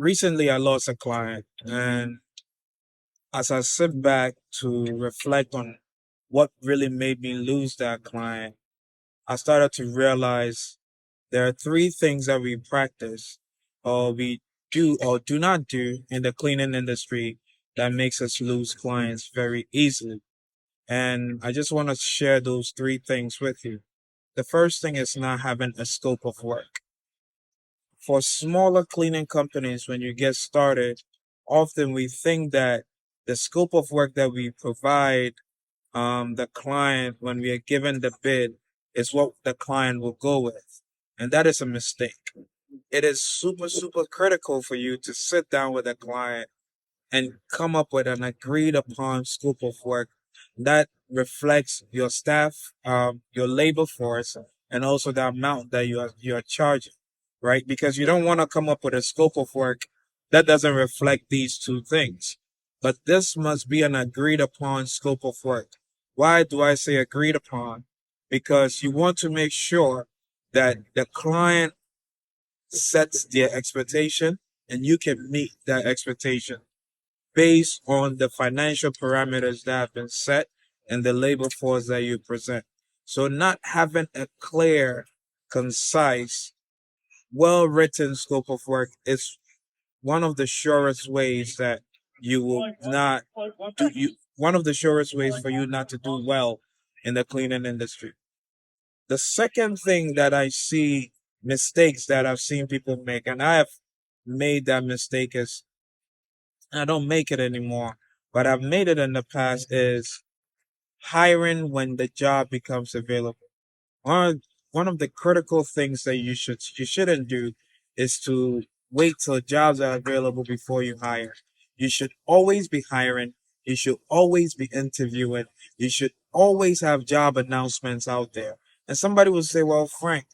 Recently, I lost a client, and as I sit back to reflect on what really made me lose that client, I started to realize there are three things that we practice or we do or do not do in the cleaning industry that makes us lose clients very easily. And I just want to share those three things with you. The first thing is not having a scope of work. For smaller cleaning companies, when you get started, often we think that the scope of work that we provide the client when we are given the bid is what the client will go with. And that is a mistake. It is super, super critical for you to sit down with a client and come up with an agreed upon scope of work that reflects your staff, your labor force, and also the amount that you are charging, right? Because you don't want to come up with a scope of work that doesn't reflect these two things. But this must be an agreed upon scope of work. Why do I say agreed upon? Because you want to make sure that the client sets their expectation and you can meet that expectation based on the financial parameters that have been set and the labor force that you present. So not having a clear, concise, well-written scope of work is one of the surest ways that you will not do you one of the surest ways for you not to do well in the cleaning industry. The second thing that I see mistakes that I've seen people make, and I have made that mistake is I don't make it anymore, but I've made it in the past is hiring when the job becomes available. One of the critical things that you shouldn't do is to wait till jobs are available before you hire. You should always be hiring. You should always be interviewing. You should always have job announcements out there. And somebody will say, well, Frank,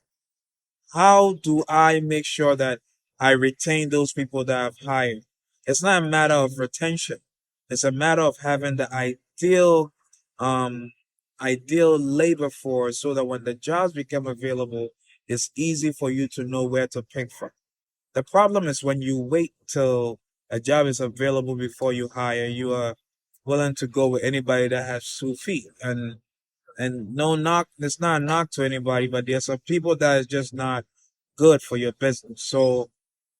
how do I make sure that I retain those people that I've hired? It's not a matter of retention. It's a matter of having the um, ideal labor force so that when the jobs become available, it's easy for you to know where to pick from. The problem is when you wait till a job is available before you hire, you are willing to go with anybody that has 2 feet. And no knock, it's not a knock to anybody, but there's some people that is just not good for your business. So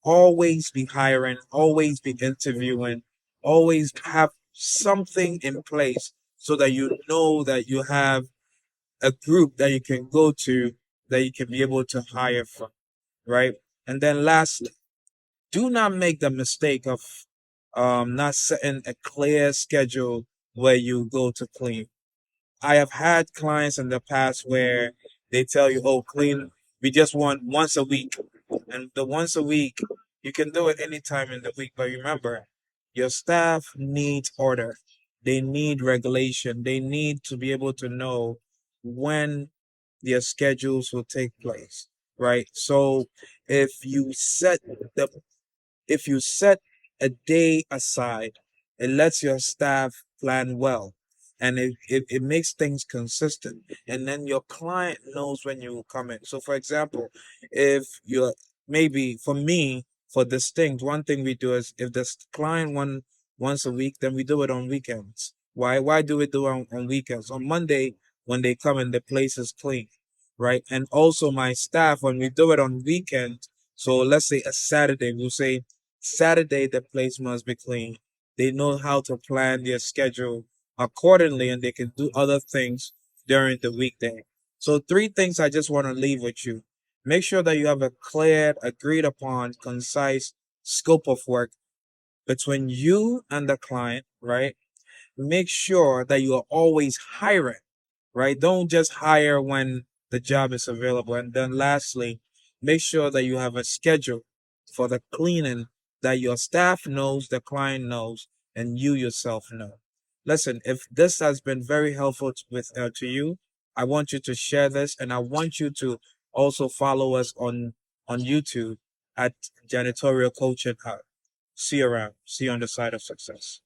always be hiring, always be interviewing, always have something in place so that you know that you have a group that you can go to that you can be able to hire from, right? And then lastly, do not make the mistake of not setting a clear schedule where you go to clean. I have had clients in the past where they tell you, oh, clean, we just want once a week. And the once a week, you can do it anytime in the week. But remember, your staff needs order. They need regulation. They need to be able to know when their schedules will take place, right? So if you set the if you set a day aside, it lets your staff plan well and it makes things consistent. And then your client knows when you will come in. So, for example, if you're maybe for me, for distinct, one thing we do is if the client once a week, then we do it on weekends. Why? Why do we do it on weekends? On Monday, when they come in, the place is clean, right? And also my staff, when we do it on weekends, so let's say a Saturday, we'll say Saturday, the place must be clean. They know how to plan their schedule accordingly and they can do other things during the weekday. So, three things I just want to leave with you. Make sure that you have a clear, agreed upon, concise scope of work between you and the client, right? Make sure that you are always hiring, right? Don't just hire when the job is available. And then lastly, make sure that you have a schedule for the cleaning that your staff knows, the client knows, and you yourself know. Listen, if this has been very helpful to you, I want you to share this, and I want you to also follow us on YouTube at Janitorial Coaching Hub. See you around. See you on the side of success.